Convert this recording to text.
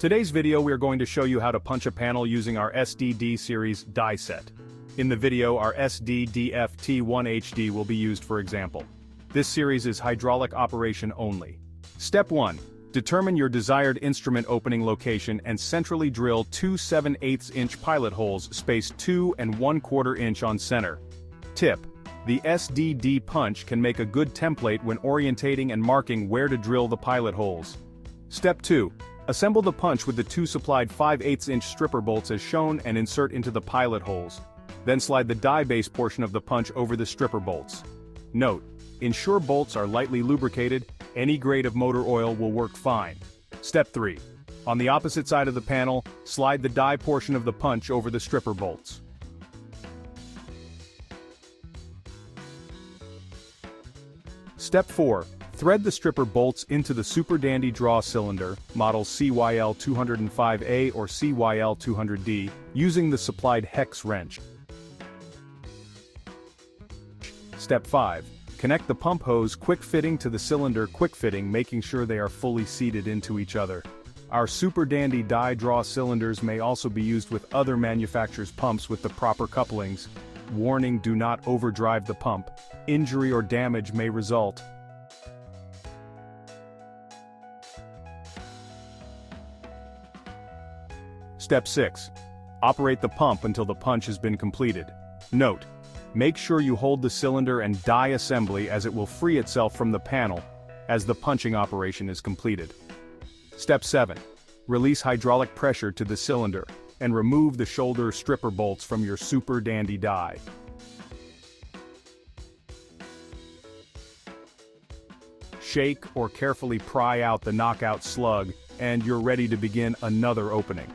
Today's video we are going to show you how to punch a panel using our SDD Series die set. In the video our SDDFT1HD will be used for example. This series is hydraulic operation only. Step 1. Determine your desired instrument opening location and centrally drill two 7/8" pilot holes spaced 2 1/4 inch on center. Tip: the SDD punch can make a good template when orientating and marking where to drill the pilot holes. Step 2. Assemble the punch with the two supplied 5/8" stripper bolts as shown and insert into the pilot holes. Then slide the die base portion of the punch over the stripper bolts. Note: ensure bolts are lightly lubricated, any grade of motor oil will work fine. Step 3. On the opposite side of the panel, slide the die portion of the punch over the stripper bolts. Step 4. Thread the stripper bolts into the Super Dandy draw cylinder, model CYL205A or CYL200D, using the supplied hex wrench. Step 5. Connect the pump hose quick fitting to the cylinder quick fitting, making sure they are fully seated into each other. Our Super Dandy die draw cylinders may also be used with other manufacturers' pumps with the proper couplings. Warning: do not overdrive the pump. Injury or damage may result. Step 6. Operate the pump until the punch has been completed. Note: make sure you hold the cylinder and die assembly as it will free itself from the panel as the punching operation is completed. Step 7. Release hydraulic pressure to the cylinder and remove the shoulder stripper bolts from your Super Dandy die. Shake or carefully pry out the knockout slug, and you're ready to begin another opening.